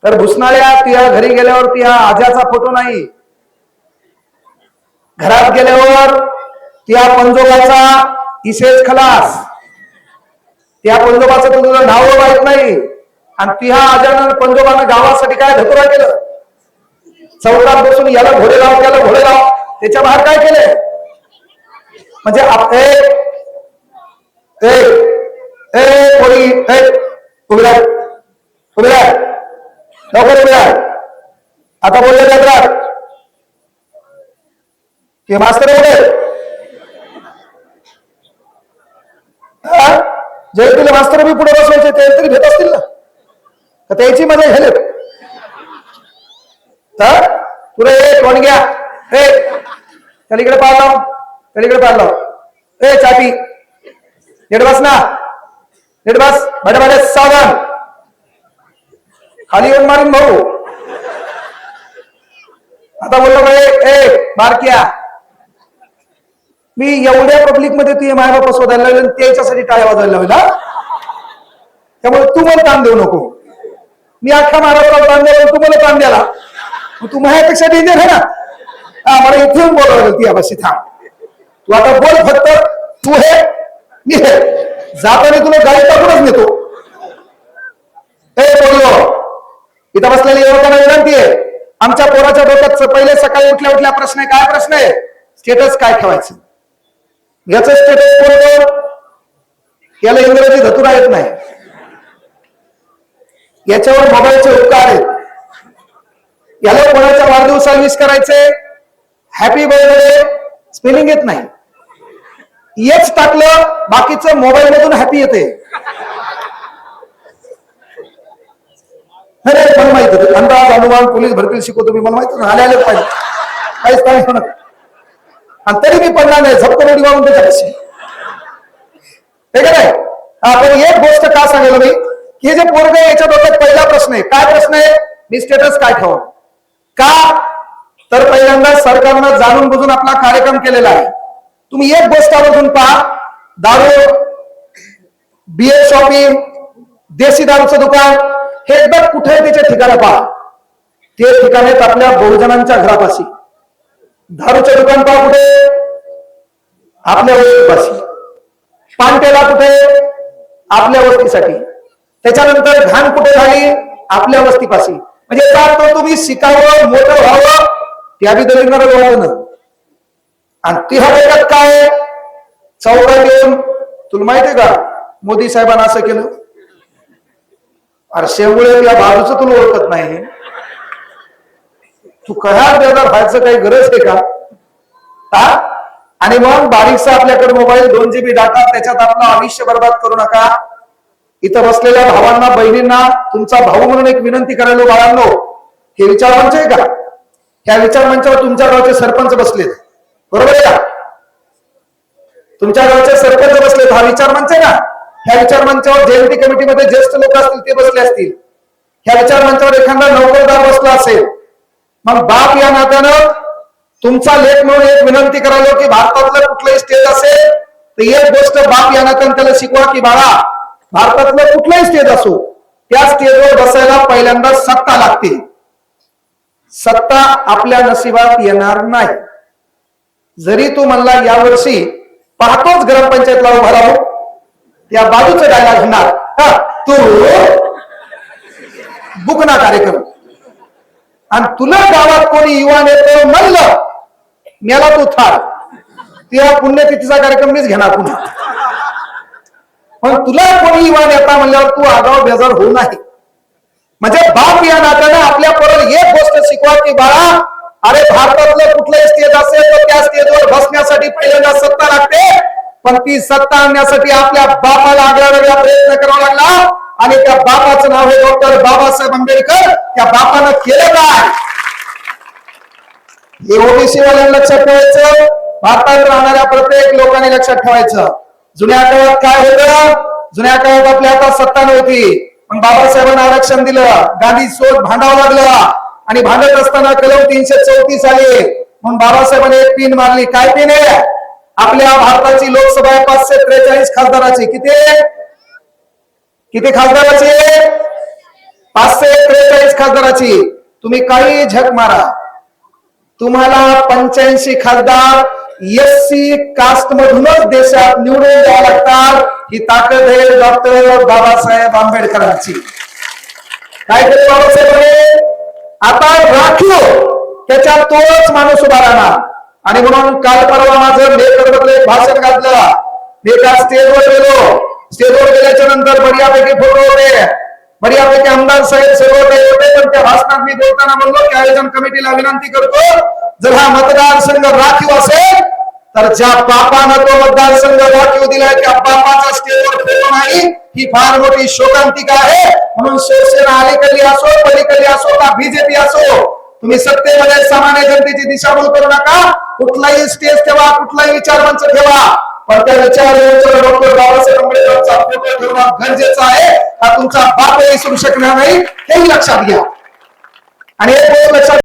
तर भुसनाळ्या त्या घरी गेल्यावर त्या आज्याचा फोटो नाही, घरात गेल्यावर त्या पंजोबाचा इसेज खलास, त्या पंजोबाचं तुझं नाव माहित नाही, आणि त्या आज्यानं पंजोबानं गावासाठी काय धतुरा केलं, चौकात बसून याला घोडे लाव त्याला घोडे लाव, त्याच्या बाहेर काय केलंय? म्हणजे लवकर उभ्या, आता बोलले जातात की मास्तर एवढे जे तुला मास्तर बी पुढे बसवायचे ते तरी भेट असतील ना, तर त्याची मजा घ्यायला तुला एक कोण घ्या, त्यालीकडे पाहायला लाव, त्यालीकडे पाहायला लाव, चाटी नीट बस ना, नीट बस, भाडे भाडे सावधान, खाली येऊन मारून भाऊ. आता बोललो बारक्या, मी एवढ्या पब्लिक मध्ये तू माय बाप शोधायला लागले आणि त्याच्यासाठी टाळ्या वाजवायला लावला, त्यामुळे तू मला ताण देऊ नको. मी अख्खा महाराष्ट्राला ताण द्यायला, तू मला ताण द्याला, तू माझ्यापेक्षा डेंजर आहे ना. मला इथून बोलावं ती बस थांब, तू आता बोल फक्त, तू हे मी हे, जाताना तुला गाडी टाकूनच नेतो. इथं बसलेली युवकांना विनंती आहे, आमच्या पोराच्या डोक्यात पहिले सकाळी उठल्या उठल्या प्रश्न आहे, काय प्रश्न आहे? स्टेटस काय ठेवायचं? याचं स्टेटस कोण? याला इंग्रजी धतुरा येत नाही, याच्यावर मोबाईलचे उपकार आहेत. याला कोणाच्या वाढदिवसाला विश करायचे, हॅपी बर्थडे स्पेलिंग येत नाही, हेच टाकलं बाकीचं मोबाईल मधून हॅपी येते. मला माहित होतं, अंदाज अनुमान पोलीस भरतील शिकवतो मी, मला माहित आले पाहिजे, काहीच काही होणार, आणि तरी मी पडणार नाही, झपकन उडी मारून त्याच्यापाशी, ठीक आहे. पण एक गोष्ट का सांगायला मी, की जे पोरग याच्या डोक्यात पहिला प्रश्न आहे, काय प्रश्न आहे? मी स्टेटस काय ठेवा? का तर पहिल्यांदा सरकारनं जाणून बुजून आपला कार्यक्रम केलेला आहे. तुम्ही एक गोष्ट आवर्जून पहा, दारू, बियर शॉपिंग, देशी दारूचं दुकान, हे एकदा कुठे त्याच्या ठिकाणी पहा, ते ठिकाण आहेत आपल्या बहुजनांच्या घरापाशी. दारूचे दुकान पहा कुठे? आपल्या वस्तीपाशी. पानटेला कुठे? आपल्या वस्तीसाठी. त्याच्यानंतर घाण कुठे झाली? आपल्या वस्तीपाशी. म्हणजे तो तुम्ही शिकावं, मोठं व्हावं, त्या बी दलिणार व्हावं. आणि ती हवेत काय चौकात येऊन, तुला माहितीये का मोदी साहेबांना असं केलं? अरे शेवळे या बाजूचं तुला ओळखत नाही, तू कशा बेजार व्हायचं काही गरज आहे का? आणि मग बारीकसा आपल्याकडे मोबाईल 2 GB डाटा, त्याच्यात आपलं आयुष्य बर्बाद करू नका. इथं बसलेल्या भावांना बहिणींना तुमचा भाऊ म्हणून एक विनंती करायला, बाळांनो, हे विचार मंच आहे का? ह्या विचार मंचावर तुमच्या गावचे सरपंच बसलेत, बरोबर आहे का? तुमच्या गावचे सरपंच बसलेत, हा विचार मंच आहे ना. ह्या विचार मंचावर जयंती कमिटीमध्ये ज्येष्ठ लोक असतील ते बसले असतील. ह्या विचार मंचावर एखादा नोकरदार बसला असेल. मग बाप या नात्यानं तुमचा लेख म्हणून एक विनंती करायला, की भारतातलं कुठलंही स्टेज असेल तर एक गोष्ट बाप या नात्यानं त्याला शिकवा, की बाळा, भारतातलं कुठलंही स्टेज असो, त्या स्टेजवर बसायला पहिल्यांदा सत्ता लागते. सत्ता आपल्या नशिबात येणार नाही. जरी तू म्हणला यावर्षी पाहतोच ग्रामपंचायतला उभा राहू, या बाजूचं डायलॉग घेणार, तू बुकना कार्यक्रम, आणि तुला गावात कोणी युवा नेते म्हणलं मेला तू थार, त्या पुण्यतिथीचा कार्यक्रम मीच घेणार पुन्हा. पण तुला कोणी युवा नेता म्हणल्यावर तू आगाव बेजार होऊ नाही. म्हणजे बाप या नात्याने आपल्या पोराला एक गोष्ट शिकवा, की बाळा, अरे भारतातलं कुठलंही स्टेज असेल तर त्या स्टेजवर बसण्यासाठी पहिल्यांदा सत्ता लागते. पण ती सत्ता आणण्यासाठी आपल्या बापाला आगळा प्रयत्न करावा लागला, आणि त्या बापाचं नाव आहे डॉक्टर बाबासाहेब आंबेडकर. त्या बापानं केलं काय हे ओबीसी वाल्यांना लक्षात ठेवायचं, भारतात राहणाऱ्या प्रत्येक लोकांनी लक्षात ठेवायचं. जुन्या काळात काय होतं? जुन्या काळात आपल्या हातात सत्ता नव्हती, पण बाबासाहेबांना आरक्षण दिलं, गांधी सोबत भांडावं लागलं, आणि भांडत असताना कलम 334 आली, म्हणून बाबासाहेबांनी एक पिन मारली. काय पिन आहे? आपल्या भारताची लोकसभा 543 खासदाराची. किती खासदाराची? 543 खासदाराची, तुम्ही काही झक मारा, तुम्हाला 85 खासदार एससी कास्ट मधूनच देशात निवडून द्यावं लागतात. ही ताकद आहे डॉक्टर बाबासाहेब आंबेडकरांची. काय केले बाबासाहेब? आता राखीव त्याच्यात तोच माणूस उभा राहणार. आणि म्हणून काल परवा माझं मेकरमधलं भाषण घातलं. मी एका स्टेजवर गेलो. स्टेजवर गेल्याच्या नंतर बढियापैकी फोटो होते, बढियापैकी आमदार साहेब सर्व होते. पण त्या भाषणात मी बोलताना म्हणलो की आयोजन कमिटीला विनंती करतो, जर हा मतदारसंघ राखीव असेल तर ज्या बापानं तो मतदारसंघ राखीव दिलाय त्या बापाचा स्टेजवर फोटो नाही, ही फार मोठी शोकांतिका आहे. म्हणून शिवसेना अलीकडली असो पलीकडली असो का बीजेपी असो, तुम्ही सत्तेमध्ये सामान्य जनतेची दिशाभूल करू नका. कुठलाही स्टेज ठेवा, कुठलाही विचारमंच ठेवा, पण त्या विचार डॉक्टर बाबासाहेब आंबेडकरांचा फोटो ठेवणं गरजेचं आहे. हा तुमचा बापही विसरू शकणार नाही, हेही लक्षात घ्या. आणि एक लक्षात